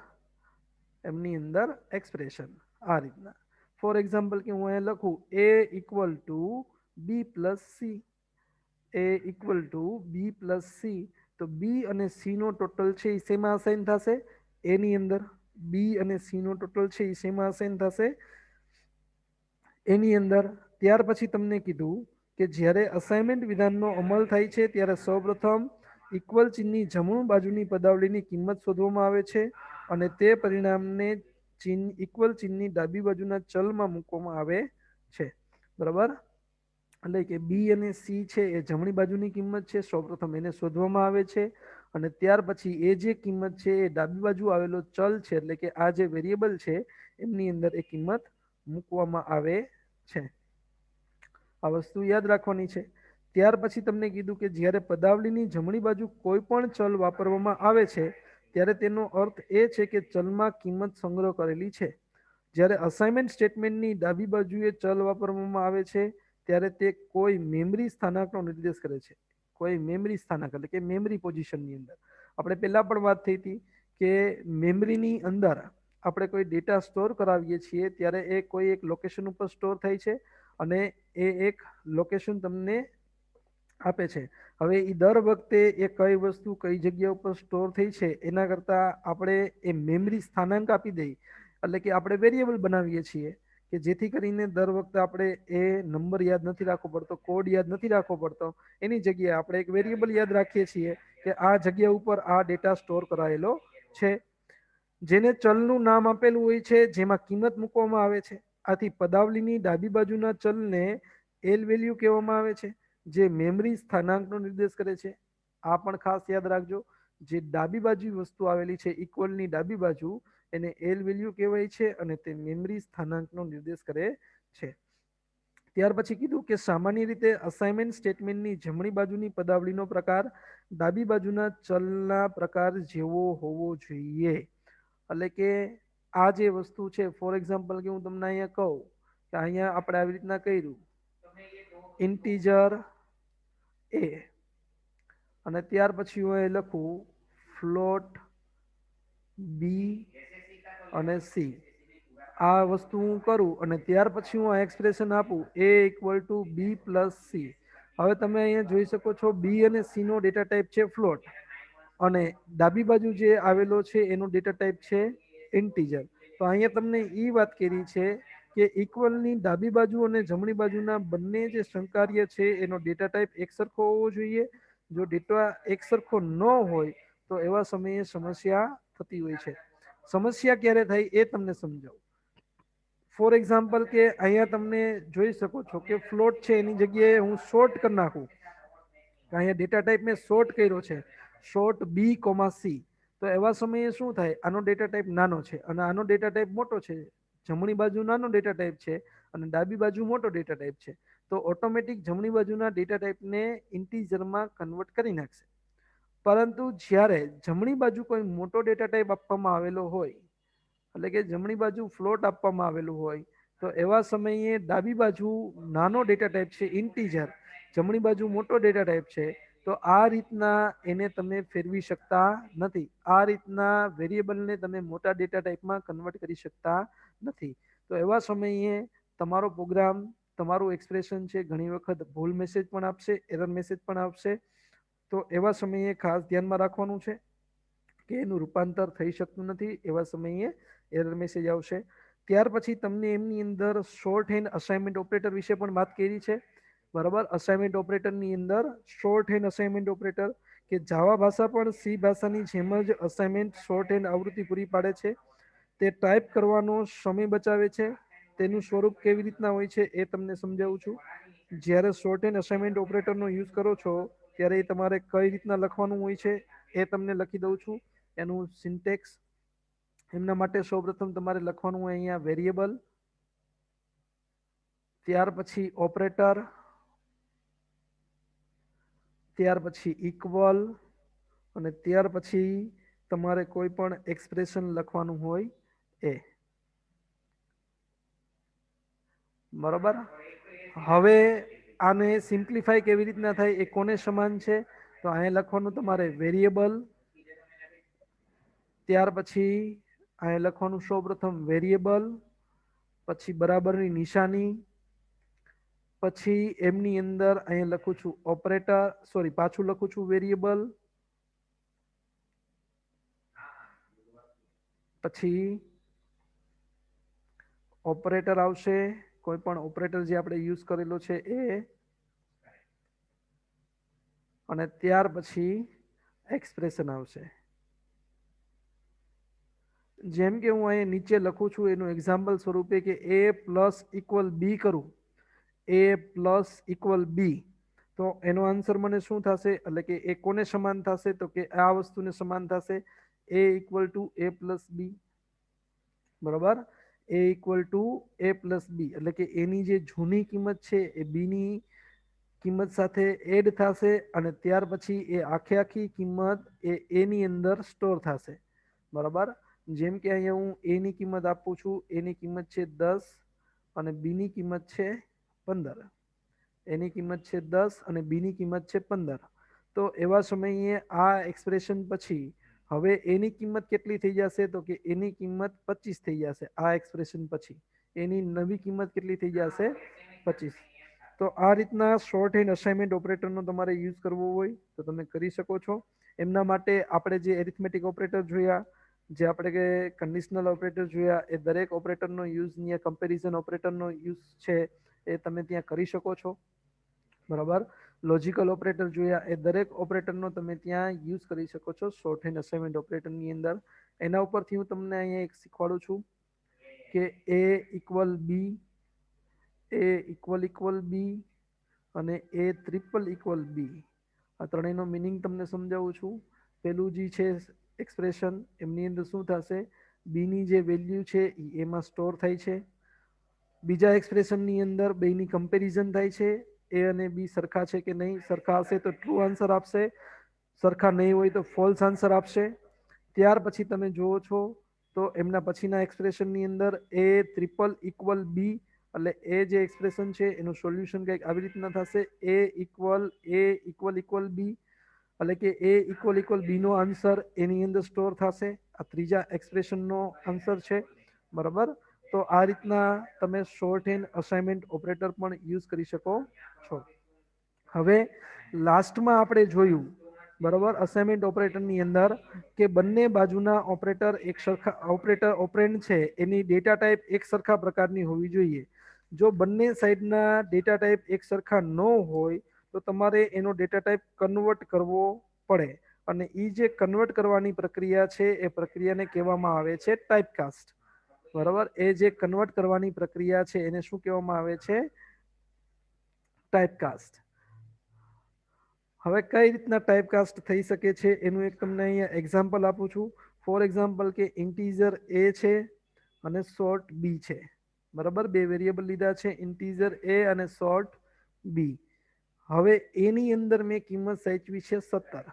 એમની અંદર એક્સપ્રેશન આ રીતના. ફોર એક્ઝામ્પલ કે હું અહીંયા લખું a equal to B plus C, a equal to B plus C, તો બી અને સી નો ટોટલ છે એ શેમાં અસાઇન થશે? એની અંદર બી અને સી નો ટોટલ છે એ શેમાં અસાઇન થશે, એની અંદર. ત્યાર પછી તમને કીધું કે જ્યારે અસાઇનમેન્ટ વિધાનનો અમલ થાય છે ત્યારે સૌપ્રથમ ઇક્વલ ચિહ્નની જમણી બાજુની પદાવલીની કિંમત શોધવામાં આવે છે અને તે પરિણામને ચિહ્ન ઇક્વલ ચિહ્નની ડાબી બાજુના ચલમાં મૂકવામાં આવે છે. બરાબર, એટલે કે બી અને સી છે એ જમણી બાજુની કિંમત છે, સૌપ્રથમ એને શોધવામાં આવે છે અને ત્યાર પછી એ જે કિંમત છે એ ડાબી બાજુ આવેલો ચલ છે, એટલે કે આ જે વેરિયેબલ છે એમની અંદર એ કિંમત મૂકવામાં આવે છે. આ વસ્તુ યાદ રાખવાની છે. ત્યાર પછી તમને કીધું કે જ્યારે પદાવલીની જમણી બાજુ કોઈ પણ ચલ વાપરવામાં આવે છે ત્યારે તેનો અર્થ એ છે કે ચલમાં કિંમત સંગ્રહ કરેલી છે. જ્યારે અસાઇનમેન્ટ સ્ટેટમેન્ટની ડાબી બાજુએ ચલ વાપરવામાં આવે છે ત્યારે તે કોઈ મેમરી સ્થાનાંકનો નિર્દેશ કરે છે. કોઈ મેમરી સ્થાનાંક એટલે કે મેમરી પોઝિશનની અંદર. આપણે પહેલા પણ વાત થઈ હતી કે મેમરીની અંદર આપણે કોઈ ડેટા સ્ટોર કરાવીએ છીએ ત્યારે એ કોઈ એક લોકેશન ઉપર સ્ટોર થાય છે અને એ એક લોકેશન તમને આપે છે. હવે એ દર વખતે એ કઈ વસ્તુ કઈ જગ્યા ઉપર સ્ટોર થઈ છે એના કરતા આપણે એ મેમરી સ્થાનાંક આપી દઈએ, એટલે કે આપણે વેરિયેબલ બનાવીએ છીએ કે જેથી કરીને દર વખતે આપણે એ નંબર યાદ નથી રાખવો પડતો, કોડ યાદ નથી રાખવો પડતો. એની જગ્યાએ આપણે એક વેરિયેબલ યાદ રાખીએ છીએ કે આ જગ્યા ઉપર આ ડેટા સ્ટોર કરાયેલો છે, જેને ચલનું નામ આપેલું હોય છે, જેમાં કિંમત મૂકવામાં આવે છે. આથી પદાવલીની ડાબી બાજુના ચલને એલ વેલ્યુ કહેવામાં આવે છે, જે મેમરી સ્થાનાંકનો નિર્દેશ કરે છે. આ પણ ખાસ યાદ રાખજો, જે ડાબી બાજુ વસ્તુ આવેલી છે ઇક્વલની ડાબી બાજુ એને એલ વેલ્યુ કહેવાય છે અને તે મેમરી સ્થાનાંકનો નિર્દેશ કરે છે. ત્યાર પછી કીધું કે સામાન્ય રીતે અસાઇનમેન્ટ સ્ટેટમેન્ટની જમણી બાજુની પદાવલીનો પ્રકાર ડાબી બાજુના ચલના પ્રકાર જેવો હોવો જોઈએ. એટલે કે આ જે વસ્તુ છે, ફોર એક્ઝામ્પલ કે હું તમને અહીંયા કહું કે અહીંયા આપણે આવી રીતના કર્યું ઇન્ટીજર એ અને ત્યાર પછી હું એ લખું ફ્લોટ બી અને સી. આ વસ્તુ હું કરું અને ત્યાર પછી હું આ એક્સપ્રેશન આપું A equal to B plus C. હવે તમે અહીંયા જોઈ શકો છો બી અને સી નો ડેટા ટાઈપ છે ફ્લોટ અને ડાબી બાજુ જે આવેલો છે એનો ડેટા ટાઈપ છે ઇન્ટીજર. તો અહીંયા તમને એ વાત કરી છે કે ઇક્વલની ડાબી બાજુ અને જમણી બાજુના બંને જે સંકાર્ય છે એનો ડેટા ટાઈપ એક સરખો હોવો જોઈએ. જો ડેટા એક સરખો ન હોય તો એવા સમયે સમસ્યા થતી હોય છે. સમસ્યા ક્યારે થાય એ તમને સમજાવું. ફોર એક્ઝામ્પલ કે અહીંયા તમને જોઈ શકો છો કે ફ્લોટ છે એની જગ્યાએ હું શોર્ટ કરી નાખું. અહીંયા ડેટા ટાઈપ મેં શોર્ટ કર્યો છે, શોર્ટ બી કોમા સી. તો એવા સમયે શું થાય, આનો ડેટા ટાઈપ નાનો છે અને આનો ડેટા ટાઈપ મોટો છે. જમણી બાજુ નાનો ડેટા ટાઈપ છે અને ડાબી બાજુ મોટો ડેટા ટાઈપ છે. તો ઓટોમેટિક જમણી બાજુના ડેટા ટાઈપને ઇન્ટીજરમાં કન્વર્ટ કરી નાખશે. પરંતુ જ્યારે જમણી બાજુ કોઈ મોટો ડેટા ટાઈપ આપવામાં આવેલો હોય, એટલે કે જમણી બાજુ ફ્લોટ આપવામાં આવેલું હોય, તો એવા સમયે ડાબી બાજુ નાનો ડેટા ટાઈપ છે ઇન્ટીજર, જમણી બાજુ મોટો ડેટા ટાઈપ છે, તો આ રીતના એને તમે ફેરવી શકતા નથી. આ રીતના વેરિયેબલને તમે મોટા ડેટા ટાઈપમાં કન્વર્ટ કરી શકતા નથી. તો એવા સમયે તમારો પ્રોગ્રામ, તમારું એક્સપ્રેશન છે ઘણી વખત ભૂલ મેસેજ પણ આપશે, એરર મેસેજ પણ આપશે. તો એવા સમયે ખાસ ધ્યાનમાં રાખવાનું છે કે એનું રૂપાંતર થઈ શકતું નથી. એવા સમયે એરર મેસેજ આવશે. ત્યાર પછી તમને એમની અંદર શોર્ટ હેન્ડ અસાઇનમેન્ટ ઓપરેટર વિશે પણ વાત કરી છે. બરાબર, અસાઇનમેન્ટ ઓપરેટરની અંદર શોર્ટ હેન્ડ અસાઇનમેન્ટ ઓપરેટર કે જાવા ભાષા પણ સી ભાષાની જેમ જ અસાઇનમેન્ટ શોર્ટ હેન્ડ આવૃત્તિ પૂરી પાડે છે. તે ટાઈપ કરવાનો સમય બચાવે છે. તેનું સ્વરૂપ કેવી રીતના હોય છે એ તમને સમજાવું છું. જ્યારે શોર્ટ હેન્ડ અસાઇનમેન્ટ ઓપરેટરનો યુઝ કરો છો ત્યારે તમારે કઈ રીતના લખવાનું હોય છે એ તમને લખી દઉં છું. એનું સિન્ટેક્સ એમના માટે સૌપ્રથમ તમારે લખવાનું હોય અહીંયા વેરિયેબલ, ત્યાર પછી ઓપરેટર, ત્યાર પછી ઇક્વલ અને ત્યાર પછી તમારે કોઈ પણ એક્સપ્રેશન લખવાનું હોય એ. બરોબર, હવે આને સિમ્પ્લિફાય કેવી રીતના થાય એ કોને સમાન છે, તો અહીંયા લખવાનું તમારે વેરિયેબલ, ત્યાર પછી અહીંયા લખવાનું સૌપ્રથમ વેરિયેબલ, પછી બરાબરની નિશાની, પછી એમની અંદર અહીંયા લખું છું ઓપરેટર, સોરી પાછું લખું છું વેરિયેબલ, પછી ઓપરેટર આવશે, કોઈ પણ ઓપરેટર જે આપણે યુઝ કરેલો છે એ, અને ત્યાર પછી એક્સપ્રેશન આવશે. જેમ કે હું અહીંયા નીચે લખું છું એનું એક્ઝામ્પલ સ્વરૂપે કે a પ્લસ ઇક્વલ બી કરું, a પ્લસ ઇક્વલ બી, તો એનો આન્સર મને શું થશે, એટલે કે એ કોને સમાન થશે, તો કે આ વસ્તુને સમાન થશે, a equal to a plus B. બરાબર, a equal to a plus B, એટલે કે એની જે જૂની કિંમત છે એ બીની કિંમત સાથે એડ થશે, અને ત્યાર પછી એ આખી કિંમત એ એની અંદર સ્ટોર થશે. બરાબર, જેમ કે અહીંયા હું એ ની કિંમત આપું છું, એની કિંમત છે 10 અને બી ની કિંમત છે 15. એની કિંમત છે 10 અને બી ની કિંમત છે 15. તો એવા સમયે આ એક્સપ્રેશન પછી હવે એની કિંમત કેટલી થઈ જશે, તો કે એની કિંમત 25 થઈ જશે. આ એક્સપ્રેશન પછી એની નવી કિંમત કેટલી થઈ જશે, 25. તો આ રીતના શોર્ટ હેન્ડ અસાઇનમેન્ટ ઓપરેટરનો તમારે યુઝ કરવો હોય તો તમે કરી શકો છો. એમના માટે આપણે જે એરિથમેટિક ઓપરેટર જોયા, જે આપણે કે કન્ડિશનલ ઓપરેટર જોયા, એ દરેક ઓપરેટરનો યુઝ અહીંયા કમ્પેરિઝન ઓપરેટરનો યુઝ છે એ તમે ત્યાં કરી શકો છો. બરાબર, લોજિકલ ઓપરેટર જોયા, એ દરેક ઓપરેટરનો તમે ત્યાં યુઝ કરી શકો છો શોર્ટ હેન્ડ અસાઇનમેન્ટ ઓપરેટરની અંદર. એના ઉપરથી હું તમને અહીંયા એક શીખવાડું છું કે a equal B, a equal B અને a ટ્રિપલ ઇક્વલ બી, આ ત્રણેયનો મિનિંગ તમને સમજાવું છું. પેલું જે છે એક્સપ્રેશન, એમની અંદર શું થશે, બી ની જે વેલ્યુ છે એ એમાં સ્ટોર થાય છે. બીજા એક્સપ્રેશનની અંદર બેની કમ્પેરિઝન થાય છે, એ અને બી સરખા છે કે નહીં, સરખા હશે તો ટ્રુ આન્સર આપશે, સરખા નહીં હોય તો ફોલ્સ આન્સર આપશે. ત્યાર પછી તમે જુઓ છો તો એમના પછીના એક્સપ્રેશનની અંદર એ ટ્રિપલ ઇક્વલ બી, એટલે એ જે એક્સપ્રેશન છે એનું સોલ્યુશન કંઈક આવી રીતના થશે, એ ઇક્વલ બી, એટલે કે એ ઇક્વલ બી નો આન્સર એની અંદર સ્ટોર થશે. આ ત્રીજા એક્સપ્રેશનનો આન્સર છે. બરાબર, તો આ રીતના તમે શોર્ટ હેન્ડ અસાઇનમેન્ટ ઓપરેટર પણ યુઝ કરી શકો છો. હવે લાસ્ટમાં આપણે જોયું, બરાબર, અસાઇનમેન્ટ ઓપરેટરની અંદર કે બંને બાજુના ઓપરેટર એક સરખા ઓપરેન્ડ છે એની ડેટા ટાઈપ એક સરખા પ્રકારની હોવી જોઈએ. જો બંને સાઈડના ડેટા ટાઈપ એક સરખા ન હોય તો તમારે એનો ડેટા ટાઈપ કન્વર્ટ કરવો પડે, અને એ જે કન્વર્ટ કરવાની પ્રક્રિયા છે એ પ્રક્રિયાને કહેવામાં આવે છે ટાઈપકાસ્ટ. બરાબર, એ જે કન્વર્ટ કરવાની પ્રક્રિયા છે એને શું કહેવામાં આવે છે, ટાઈપકાસ્ટ. હવે કઈ રીતના ટાઈપકાસ્ટ થઈ શકે છે એનું એક તમને અહીંયા એક્ઝામ્પલ આપું છું. ફોર એક્ઝામ્પલ કે ઇન્ટીજર એ છે અને શોર્ટ બી છે. બરાબર, બે વેરિયેબલ લીધા છે, ઇન્ટીજર એ અને શોર્ટ બી. હવે એની અંદર મેં કિંમત સાચવી છે 17.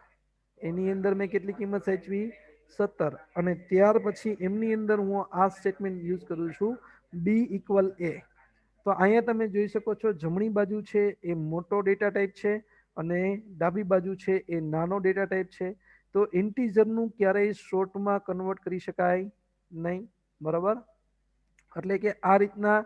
એની અંદર મેં કેટલી કિંમત સાચવી, 17. અને ત્યાર પછી એમની અંદર હું આ સ્ટેટમેન્ટ યુઝ કરું છું, બી ઇક્વલ એ. તો અહીંયા તમે જોઈ શકો છો જમણી બાજુ છે એ મોટો ડેટા ટાઈપ છે અને ડાબી બાજુ છે એ નાનો ડેટા ટાઈપ છે. તો ઇન્ટીજરનું ક્યારેય શોર્ટમાં કન્વર્ટ કરી શકાય નહીં. બરાબર, એટલે કે આ રીતના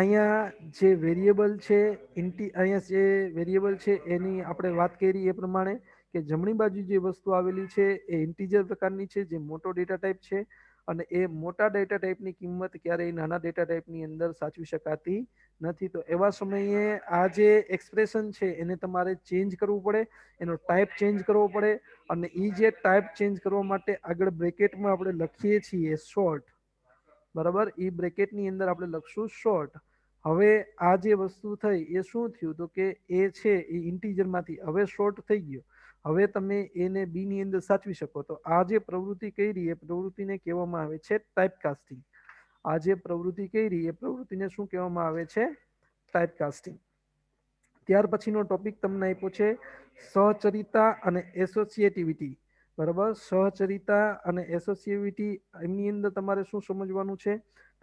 અહીંયા જે વેરિયેબલ છે, અહીંયા જે વેરિયેબલ છે એની આપણે વાત કરી એ પ્રમાણે કે જમણી બાજુ જે વસ્તુ આવેલી છે એ ઇન્ટીજર પ્રકારની છે, જે મોટો ડેટા ટાઈપ છે, અને એ મોટા ડેટા ટાઈપની કિંમત ક્યારેય નાના ડેટા ટાઈપની અંદર સાચવી શકાતી નથી. તો એવા સમયે આ જે એક્સપ્રેશન છે એને તમારે ચેન્જ કરવું પડે, એનો ટાઈપ ચેન્જ કરવો પડે, અને એ જે ટાઈપ ચેન્જ કરવા માટે આગળ બ્રેકેટમાં આપણે લખીએ છીએ શોર્ટ. બરાબર, એ બ્રેકેટની અંદર આપણે લખશું શોર્ટ. હવે આ જે વસ્તુ થઈ એ શું થયું, તો કે એ છે એ ઇન્ટીજરમાંથી હવે શોર્ટ થઈ ગયો. હવે તમે એને બી ની અંદર સાચવી શકો. તો આ જે પ્રવૃત્તિ કરી એ પ્રવૃત્તિને કહેવામાં આવે છે ટાઈપકાસ્ટિંગ. આ જે પ્રવૃત્તિ કરી એ પ્રવૃત્તિને શું કહેવામાં આવે છે, ટાઈપકાસ્ટિંગ. ત્યાર પછીનો ટોપિક તમને આપ્યો છે સહચરિતા અને એસોસિએટિવિટી. બરાબર, સહચરિતા અને એસોસિએટિવિટી, એમની અંદર તમારે શું સમજવાનું છે,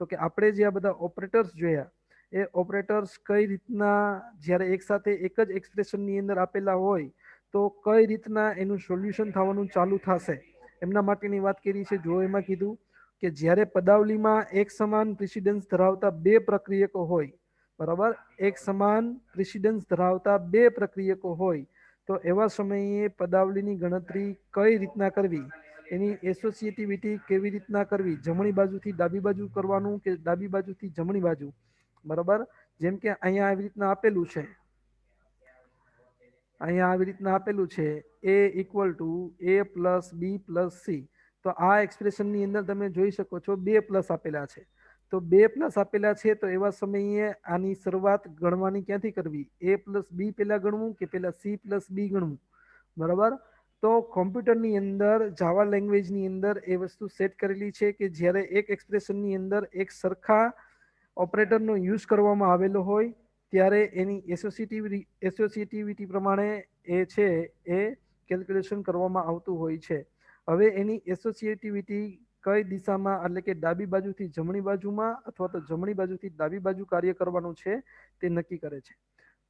તો કે આપણે જે આ બધા ઓપરેટર્સ જોયા એ ઓપરેટર્સ કઈ રીતના જ્યારે એક સાથે એક જ એક્સપ્રેશનની અંદર આપેલા હોય તો કઈ રીતના એનું સોલ્યુશન થવાનું ચાલુ થશે એમના માટેની વાત કરી છે. જો એમાં કીધું કે જ્યારે પદાવલીમાં એક સમાન પ્રિસિડન્સ ધરાવતા બે પ્રક્રિયકો હોય, બરાબર, એક સમાન પ્રિસિડન્સ ધરાવતા બે પ્રક્રિયકો હોય તો એવા સમયે પદાવલીની ગણતરી કઈ રીતના કરવી, એની એસોસિએટિવિટી કેવી રીતના કરવી, જમણી બાજુથી ડાબી બાજુ કરવાનું કે ડાબી બાજુથી જમણી બાજુ, બરાબર. જેમ કે અહીંયા આવી રીતના આપેલું છે, અહીંયા આવી રીતના આપેલું છે a equal to a plus B plus C. તો આ એક્સપ્રેશનની અંદર તમે જોઈ શકો છો બે પ્લસ આપેલા છે. તો બે પ્લસ આપેલા છે તો એવા સમયે આની શરૂઆત ગણવાની ક્યાંથી કરવી, a પ્લસ બી પહેલા ગણવું કે પહેલા સી પ્લસ બી ગણવું, બરાબર. તો કોમ્પ્યુટરની અંદર જાવા લેંગ્વેજની અંદર એ વસ્તુ સેટ કરેલી છે કે જ્યારે એક એક્સપ્રેશનની અંદર એક સરખા ઓપરેટરનો યુઝ કરવામાં આવેલો હોય ત્યારે એની એસોસિએટિવિટી પ્રમાણે એ છે એ કેલ્ક્યુલેશન કરવામાં આવતું હોય છે. હવે એની એસોસિએટિવિટી કઈ દિશામાં, એટલે કે ડાબી બાજુથી જમણી બાજુમાં અથવા તો જમણી બાજુથી ડાબી બાજુ કાર્ય કરવાનું છે તે નક્કી કરે છે.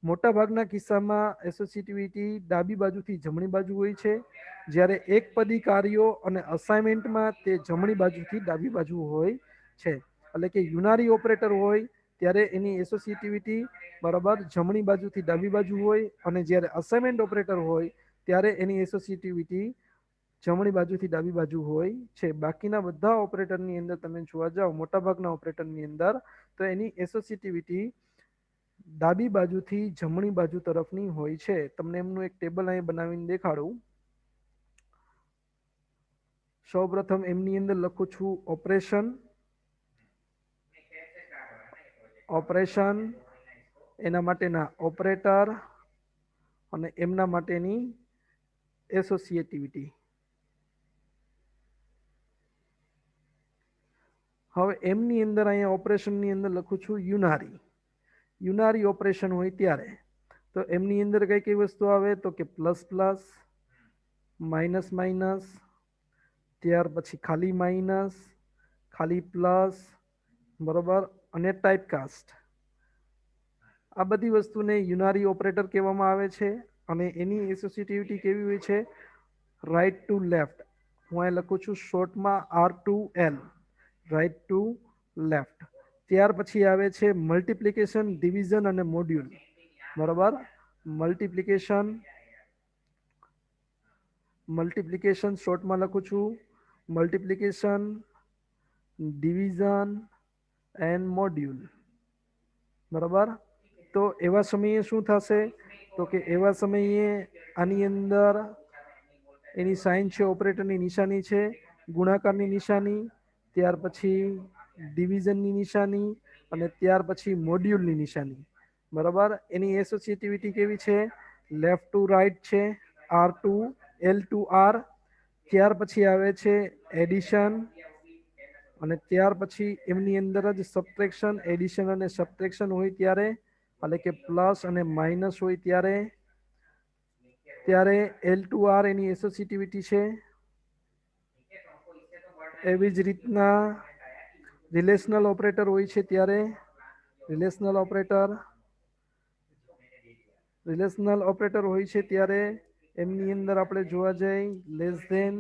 મોટા ભાગના કિસ્સામાં એસોસિએટિવિટી ડાબી બાજુથી જમણી બાજુ હોય છે, જ્યારે એક પદી કાર્યો અને અસાઇનમેન્ટમાં તે જમણી બાજુથી ડાબી બાજુ હોય છે. એટલે કે યુનારી ઓપરેટર હોય ત્યારે એની એસોસિએટિવિટી બરાબર જમણી બાજુથી ડાબી બાજુ હોય, અને જ્યારે અસાઇનમેન્ટ ઓપરેટર હોય ત્યારે એની એસોસિએટિવિટી જમણી બાજુથી ડાબી બાજુ હોય છે. બાકીના બધા ઓપરેટરની અંદર તમે જોવા જાઓ, મોટાભાગના ઓપરેટરની અંદર તો એની એસોસિએટિવિટી ડાબી બાજુથી જમણી બાજુ તરફની હોય છે. તમને એમનું એક ટેબલ અહીં બનાવીને દેખાડું. સૌપ્રથમ એમની અંદર લખું છું ઓપરેશન, એના માટેના ઓપરેટર અને એમના માટેની એસોસિએટિવિટી. હવે એમની અંદર અહીંયા ઓપરેશનની અંદર લખું છું યુનારી ઓપરેશન હોય ત્યારે તો એમની અંદર કઈ કઈ વસ્તુ આવે તો કે પ્લસ પ્લસ, માઇનસ માઇનસ, ત્યાર પછી ખાલી માઇનસ, ખાલી પ્લસ, બરોબર, અને ટાઈપકાસ્ટ. આ બધી વસ્તુને યુનારી ઓપરેટર કહેવામાં આવે છે. અને એની એસોસિએટિવિટી કેવી હોય છે, રાઈટ ટુ લેફ્ટ. હું અહીં લખું છું શોર્ટમાં R2L, રાઈટ ટુ લેફ્ટ. ત્યાર પછી આવે છે મલ્ટિપ્લિકેશન, ડિવિઝન અને મોડ્યુલ, બરાબર. મલ્ટિપ્લિકેશન શોર્ટમાં લખું છું મલ્ટિપ્લિકેશન, ડિવિઝન એન્ડ મોડ્યુલ, બરાબર. તો એવા સમયે શું થશે તો કે એવા સમયે આની અંદર એની સાઇન છે, ઓપરેટરની નિશાની છે ગુણાકારની નિશાની, ત્યાર પછી ડિવિઝનની નિશાની અને ત્યાર પછી મોડ્યુલની નિશાની, બરાબર. એની એસોસિએટિવિટી કેવી છે, લેફ્ટ ટુ રાઈટ છે, R2L ટુ R. ત્યાર પછી આવે છે એડિશન, અને ત્યાર પછી એમની અંદર જ સબટ્રેક્શન, એડિશન અને સબટ્રેક્શન હોય ત્યારે, એટલે કે પ્લસ અને માઇનસ હોય ત્યારે L ટુ R એની એસોસિએટિવિટી છે. એવી જ રીતના રિલેશનલ ઓપરેટર હોય છે ત્યારે રિલેશનલ ઓપરેટર હોય છે ત્યારે એમની અંદર આપણે જોવા જઈએ લેસ ધેન,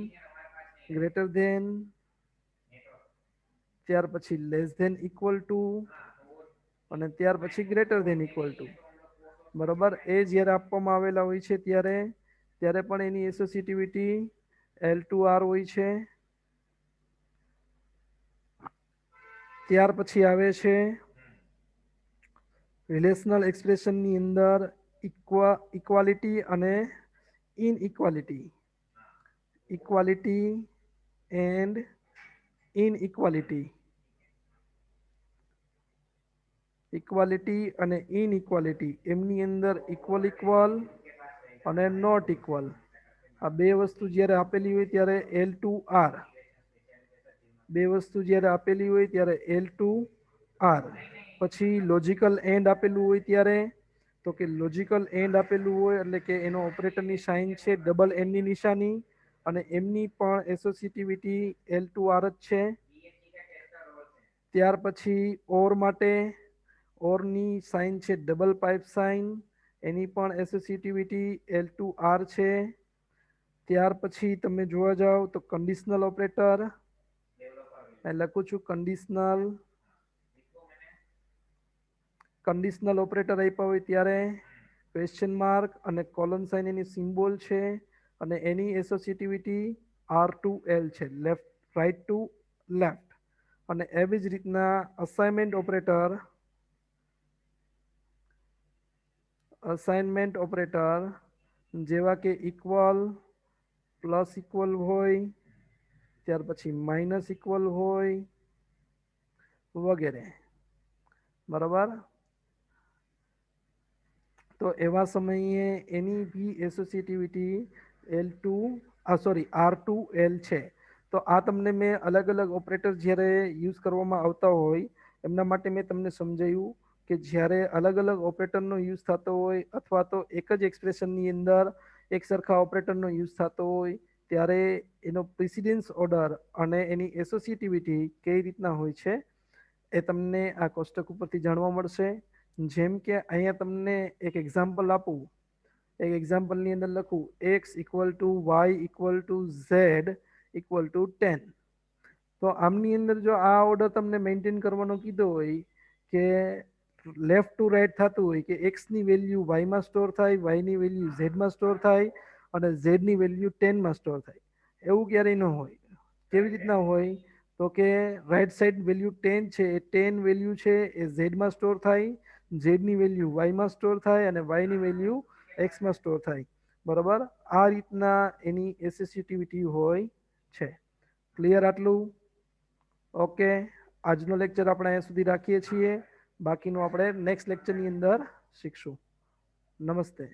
ગ્રેટર ધેન, ત્યાર પછી લેસ ધેન ઇક્વલ ટુ, અને ત્યાર પછી ગ્રેટર ધેન ઇક્વલ ટુ, બરોબર. એ જ્યારે આપવામાં આવેલા હોય છે ત્યારે પણ એની એસોસિએટિવિટી L ટુ R હોય છે. ત્યાર પછી આવે છે રિલેશનલ એક્સપ્રેશનની અંદર ઇક્વાલિટી અને inequality, equality and inequality, equality અને ઇનઇક્વાલિટી. એમની અંદર ઇક્વલ ઇક્વલ અને નોટ ઇક્વલ, આ બે વસ્તુ જ્યારે આપેલી હોય ત્યારે L ટુ R, બે વસ્તુ જ્યારે આપેલી હોય ત્યારે L ટુ R. પછી લોજિકલ એન્ડ આપેલું હોય ત્યારે તો કે લોજિકલ એન્ડ આપેલું હોય એટલે કે એનો ઓપરેટરની સાઇન છે ડબલ એનની નિશાની, અને એમની પણ એસોસિએટિવિટી L ટુ R જ છે. ત્યાર પછી ઓર માટે ઓરની સાઇન છે ડબલ પાઇપ સાઇન, એની પણ એસોસિએટિવિટી L ટુ R છે. ત્યાર પછી તમે જોવા જાઓ તો કન્ડિશનલ ઓપરેટર, લખું છું કન્ડિશનલ ઓપરેટર આપ્યા હોય ત્યારે ક્વેશ્ચન માર્ક અને કોલન સાઇન એની સિમ્બોલ છે, અને એની એસોસિએટિવિટી R2L છે, લેફ્ટ રાઈટ ટુ લેફ્ટ. અને એવી જ રીતના અસાઇનમેન્ટ ઓપરેટર જેવા કે ઇક્વલ, પ્લસ ઇક્વલ હોય, ત્યાર પછી માઇનસ ઇક્વલ હોય વગેરે, બરાબર. તો એવા સમયે એની બી એસોસિએટિવિટી R2L છે. તો આ તમને મેં અલગ અલગ ઓપરેટર જ્યારે યુઝ કરવામાં આવતા હોય એમના માટે મેં તમને સમજાવ્યું કે જ્યારે અલગ અલગ ઓપરેટરનો યુઝ થતો હોય અથવા તો એક જ એક્સપ્રેશનની અંદર એક સરખા ઓપરેટરનો યુઝ થતો હોય ત્યારે એનો પ્રિસિડન્સ ઓર્ડર અને એની એસોસિએટિવિટી કઈ રીતના હોય છે એ તમને આ કોષ્ટક ઉપરથી જાણવા મળશે. જેમ કે અહીંયા તમને એક એક્ઝામ્પલ આપું, એક એક્ઝામ્પલની અંદર લખું x equal to Y equal to Z equal to 10. તો આમની અંદર જો આ ઓર્ડર તમને મેન્ટેન કરવાનો કીધો હોય કે લેફ્ટ ટુ રાઈટ થતું હોય કે એક્સની વેલ્યુ વાયમાં સ્ટોર થાય, વાયની વેલ્યુ ઝેડમાં સ્ટોર થાય અને ઝેડની વેલ્યુ 10માં સ્ટોર થાય, એવું ક્યારેય ન હોય. કેવી રીતના હોય તો કે રાઈટ સાઈડ વેલ્યુ 10 છે એ 10 વેલ્યુ છે એ ઝેડમાં સ્ટોર થાય, ઝેડની વેલ્યુ વાયમાં સ્ટોર થાય અને વાયની વેલ્યુ એક્સમાં સ્ટોર થાય, બરાબર. આ રીતના એની એસોસિએટિવિટી હોય છે. ક્લિયર આટલું? ઓકે. આજનો લેક્ચર આપણે અહીંયા સુધી રાખીએ છીએ, બાકીનું આપણે નેક્સ્ટ લેક્ચરની અંદર શીખશું. નમસ્તે.